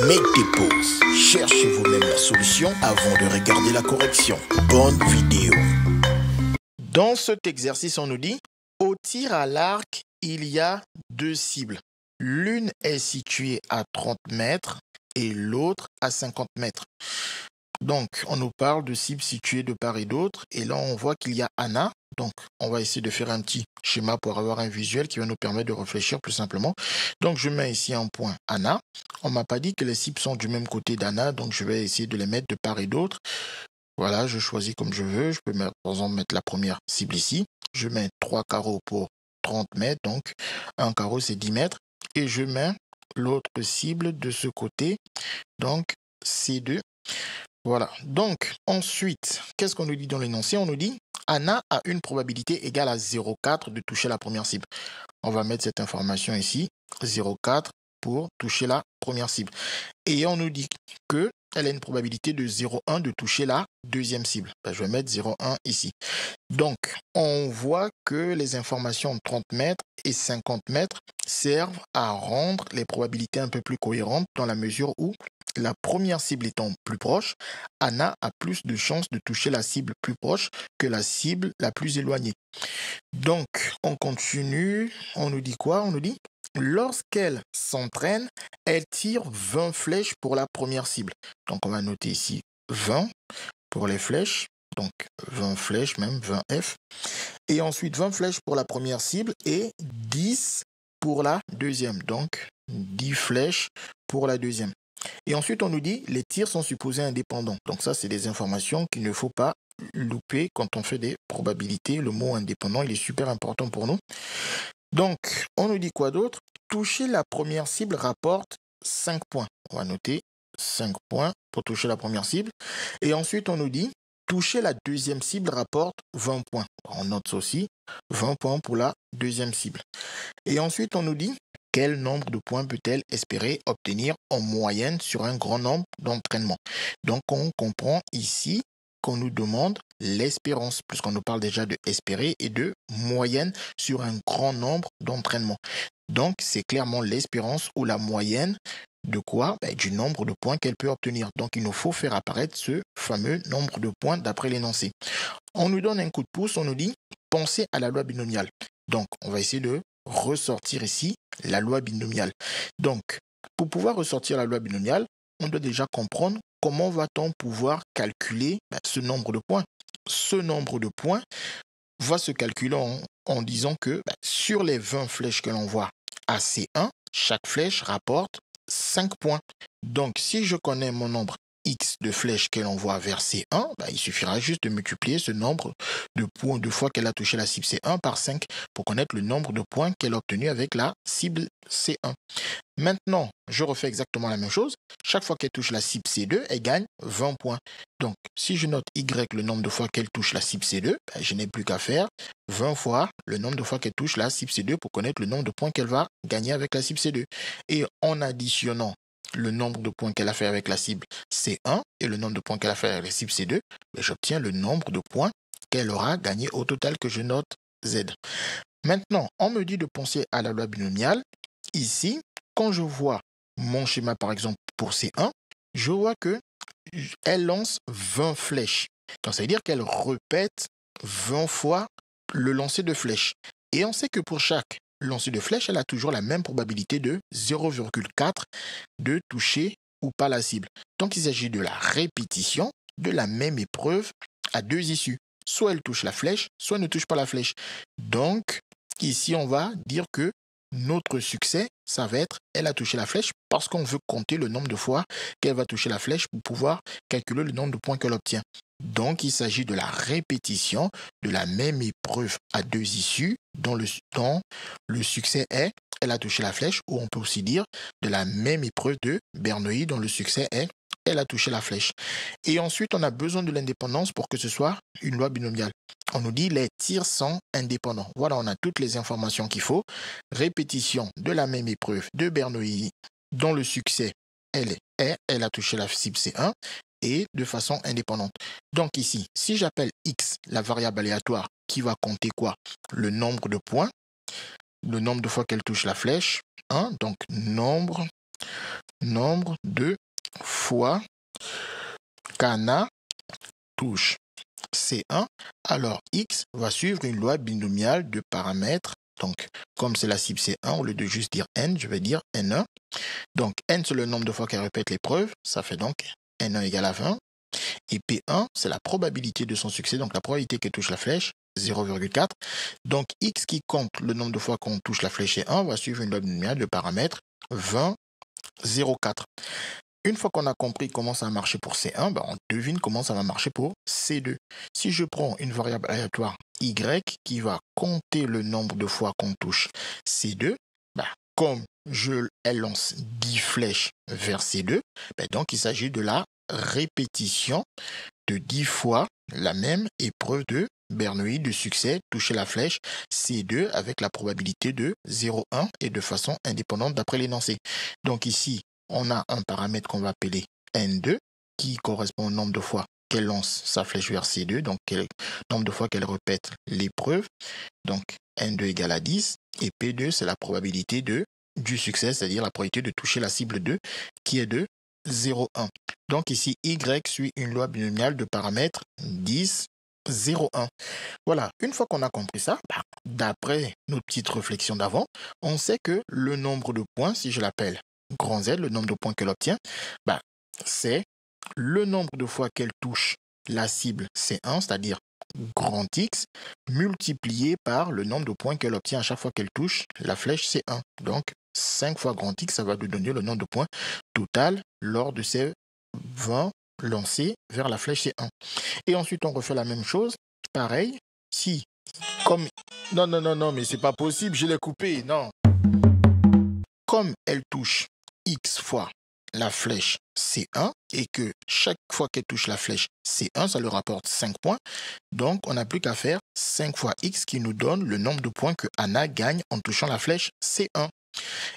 Make des pauses. Cherchez vous-même la solution avant de regarder la correction. Bonne vidéo. Dans cet exercice, on nous dit, au tir à l'arc, il y a deux cibles. L'une est située à 30 mètres et l'autre à 50 mètres. Donc, on nous parle de cibles situées de part et d'autre. Et là, on voit qu'il y a Anna. Donc, on va essayer de faire un petit schéma pour avoir un visuel qui va nous permettre de réfléchir plus simplement. Donc, je mets ici un point Anna. On ne m'a pas dit que les cibles sont du même côté d'Anna. Donc, je vais essayer de les mettre de part et d'autre. Voilà, je choisis comme je veux. Je peux mettre, par exemple mettre la première cible ici. Je mets 3 carreaux pour 30 mètres. Donc, un carreau, c'est 10 mètres. Et je mets l'autre cible de ce côté. Donc, C2. Voilà. Donc, ensuite, qu'est-ce qu'on nous dit dans l'énoncé? On nous dit, Anna a une probabilité égale à 0,4 de toucher la première cible. On va mettre cette information ici, 0,4 pour toucher la première cible. Et on nous dit qu'elle a une probabilité de 0,1 de toucher la deuxième cible. Ben, je vais mettre 0,1 ici. Donc, on voit que les informations de 30 mètres et 50 mètres servent à rendre les probabilités un peu plus cohérentes dans la mesure où la première cible étant plus proche, Anna a plus de chances de toucher la cible plus proche que la cible la plus éloignée. Donc, on continue. On nous dit quoi? On nous dit, lorsqu'elle s'entraîne, elle tire 20 flèches pour la première cible. Donc, on va noter ici 20 pour les flèches. Donc, 20 flèches, même 20 F. Et ensuite, 20 flèches pour la première cible et 10 pour la deuxième. Donc, 10 flèches pour la deuxième. Et ensuite, on nous dit, les tirs sont supposés indépendants. Donc ça, c'est des informations qu'il ne faut pas louper quand on fait des probabilités. Le mot indépendant, il est super important pour nous. Donc, on nous dit quoi d'autre? Toucher la première cible rapporte 5 points. On va noter 5 points pour toucher la première cible. Et ensuite, on nous dit, toucher la deuxième cible rapporte 20 points. On note ça aussi, 20 points pour la deuxième cible. Et ensuite, on nous dit, quel nombre de points peut-elle espérer obtenir en moyenne sur un grand nombre d'entraînements? Donc, on comprend ici qu'on nous demande l'espérance, puisqu'on nous parle déjà de espérer et de moyenne sur un grand nombre d'entraînements. Donc, c'est clairement l'espérance ou la moyenne de quoi? Du nombre de points qu'elle peut obtenir. Donc, il nous faut faire apparaître ce fameux nombre de points d'après l'énoncé. On nous donne un coup de pouce, on nous dit, pensez à la loi binomiale. Donc, on va essayer de ressortir ici la loi binomiale. Donc, pour pouvoir ressortir la loi binomiale, on doit déjà comprendre comment va-t-on pouvoir calculer ce nombre de points. Ce nombre de points va se calculer en disant que sur les 20 flèches que l'on voit à C1, chaque flèche rapporte 5 points. Donc, si je connais mon nombre X de flèches qu'elle envoie vers C1, il suffira juste de multiplier ce nombre de points de fois qu'elle a touché la cible C1 par 5 pour connaître le nombre de points qu'elle a obtenu avec la cible C1. Maintenant, je refais exactement la même chose. Chaque fois qu'elle touche la cible C2, elle gagne 20 points. Donc, si je note Y, le nombre de fois qu'elle touche la cible C2, je n'ai plus qu'à faire 20 fois le nombre de fois qu'elle touche la cible C2 pour connaître le nombre de points qu'elle va gagner avec la cible C2. Et en additionnant le nombre de points qu'elle a fait avec la cible C1 et le nombre de points qu'elle a fait avec la cible C2, j'obtiens le nombre de points qu'elle aura gagné au total que je note Z. Maintenant, on me dit de penser à la loi binomiale. Ici, quand je vois mon schéma, par exemple, pour C1, je vois qu'elle lance 20 flèches. Donc, ça veut dire qu'elle répète 20 fois le lancer de flèches. Et on sait que pour chaque lancer de flèche, elle a toujours la même probabilité de 0,4 de toucher ou pas la cible. Donc, il s'agit de la répétition de la même épreuve à deux issues. Soit elle touche la flèche, soit elle ne touche pas la flèche. Donc, ici, on va dire que notre succès, ça va être, elle a touché la flèche parce qu'on veut compter le nombre de fois qu'elle va toucher la flèche pour pouvoir calculer le nombre de points qu'elle obtient. Donc, il s'agit de la répétition de la même épreuve à deux issues dont le succès est, elle a touché la flèche, ou on peut aussi dire de la même épreuve de Bernoulli dont le succès est, elle a touché la flèche. Et ensuite, on a besoin de l'indépendance pour que ce soit une loi binomiale. On nous dit les tirs sont indépendants. Voilà, on a toutes les informations qu'il faut. Répétition de la même épreuve de Bernoulli dont le succès, elle a touché la cible C1 et de façon indépendante. Donc ici, si j'appelle X la variable aléatoire qui va compter quoi? Le nombre de points, le nombre de fois qu'elle touche la flèche, 1, donc nombre nombre de fois qu'Anna touche C1, alors X va suivre une loi binomiale de paramètres. Donc, comme c'est la cible C1, au lieu de juste dire N, je vais dire N1. Donc, N, c'est le nombre de fois qu'elle répète l'épreuve. Ça fait donc N1 égale à 20. Et P1, c'est la probabilité de son succès. Donc, la probabilité qu'elle touche la flèche, 0,4. Donc, X qui compte le nombre de fois qu'on touche la flèche C1 va suivre une loi binomiale de paramètres 20, 0,4. Une fois qu'on a compris comment ça va marcher pour C1, on devine comment ça va marcher pour C2. Si je prends une variable aléatoire Y qui va compter le nombre de fois qu'on touche C2, comme elle lance 10 flèches vers C2, donc il s'agit de la répétition de 10 fois la même épreuve de Bernoulli de succès, toucher la flèche C2 avec la probabilité de 0,1 et de façon indépendante d'après l'énoncé. Donc ici, on a un paramètre qu'on va appeler N2 qui correspond au nombre de fois qu'elle lance sa flèche vers C2, donc le nombre de fois qu'elle répète l'épreuve. Donc N2 égale à 10 et P2 c'est la probabilité du succès, c'est-à-dire la probabilité de toucher la cible 2 qui est de 0,1. Donc ici Y suit une loi binomiale de paramètres 10, 0,1. Voilà, une fois qu'on a compris ça, d'après nos petites réflexions d'avant, on sait que le nombre de points, si je l'appelle grand Z, le nombre de points qu'elle obtient, c'est le nombre de fois qu'elle touche la cible C1, c'est-à-dire grand X, multiplié par le nombre de points qu'elle obtient à chaque fois qu'elle touche la flèche C1. Donc, 5 fois grand X, ça va lui donner le nombre de points total lors de ces 20 lancés vers la flèche C1. Et ensuite, on refait la même chose. Pareil, si, comme... Non, mais c'est pas possible, je l'ai coupé, non. Comme elle touche X fois la flèche C1 et que chaque fois qu'elle touche la flèche C1, ça lui rapporte 5 points. Donc, on n'a plus qu'à faire 5 fois X qui nous donne le nombre de points que Anna gagne en touchant la flèche C1.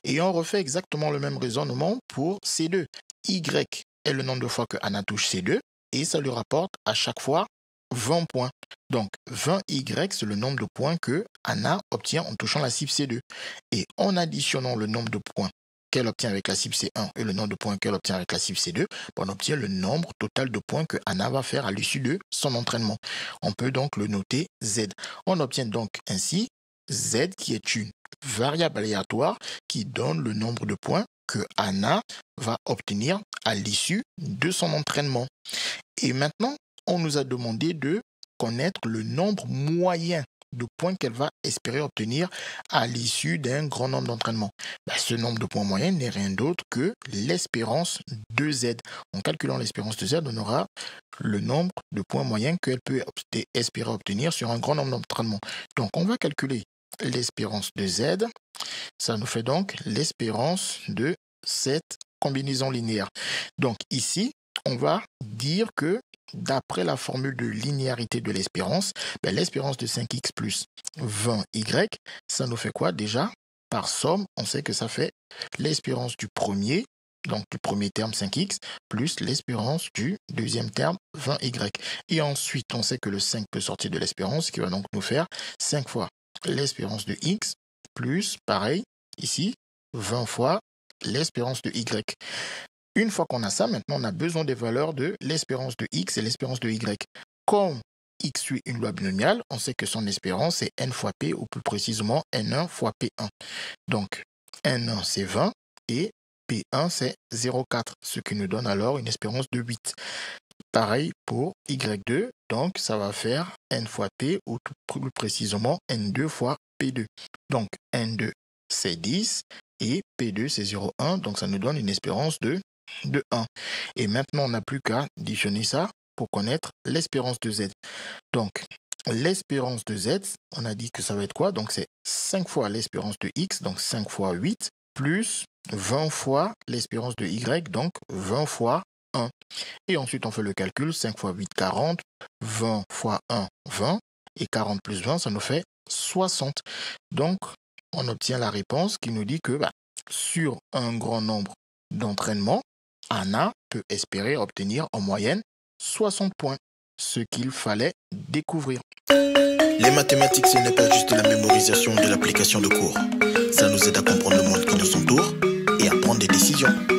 Et on refait exactement le même raisonnement pour C2. Y est le nombre de fois que Anna touche C2 et ça lui rapporte à chaque fois 20 points. Donc, 20Y, c'est le nombre de points que Anna obtient en touchant la cible C2. Et en additionnant le nombre de points qu'elle obtient avec la cible C1 et le nombre de points qu'elle obtient avec la cible C2, on obtient le nombre total de points que Anna va faire à l'issue de son entraînement. On peut donc le noter Z. On obtient donc ainsi Z qui est une variable aléatoire qui donne le nombre de points que Anna va obtenir à l'issue de son entraînement. Et maintenant, on nous a demandé de connaître le nombre moyen de points qu'elle va espérer obtenir à l'issue d'un grand nombre d'entraînements. Ce nombre de points moyens n'est rien d'autre que l'espérance de Z. En calculant l'espérance de Z, on aura le nombre de points moyens qu'elle peut espérer obtenir sur un grand nombre d'entraînements. Donc, on va calculer l'espérance de Z. Ça nous fait donc l'espérance de cette combinaison linéaire. Donc, ici, on va dire que d'après la formule de linéarité de l'espérance, l'espérance de 5x plus 20y, ça nous fait quoi déjà? Par somme, on sait que ça fait l'espérance du premier, donc du premier terme 5x, plus l'espérance du deuxième terme 20y. Et ensuite, on sait que le 5 peut sortir de l'espérance, ce qui va donc nous faire 5 fois l'espérance de x, plus, pareil, ici, 20 fois l'espérance de y. Une fois qu'on a ça, maintenant, on a besoin des valeurs de l'espérance de x et l'espérance de y. Comme x suit une loi binomiale, on sait que son espérance est n fois p, ou plus précisément n1 fois p1. Donc, n1 c'est 20 et p1 c'est 0,4, ce qui nous donne alors une espérance de 8. Pareil pour y2, donc ça va faire n fois p, ou plus précisément n2 fois p2. Donc, n2 c'est 10 et p2 c'est 0,1, donc ça nous donne une espérance de 1. Et maintenant, on n'a plus qu'à additionner ça pour connaître l'espérance de Z. Donc, l'espérance de Z, on a dit que ça va être quoi? Donc, c'est 5 fois l'espérance de X, donc 5 fois 8, plus 20 fois l'espérance de Y, donc 20 fois 1. Et ensuite, on fait le calcul, 5 fois 8, 40, 20 fois 1, 20, et 40 plus 20, ça nous fait 60. Donc, on obtient la réponse qui nous dit que sur un grand nombre d'entraînements, Anna peut espérer obtenir en moyenne 60 points, ce qu'il fallait découvrir. Les mathématiques, ce n'est pas juste la mémorisation de l'application de cours. Ça nous aide à comprendre le monde qui nous entoure et à prendre des des décisions.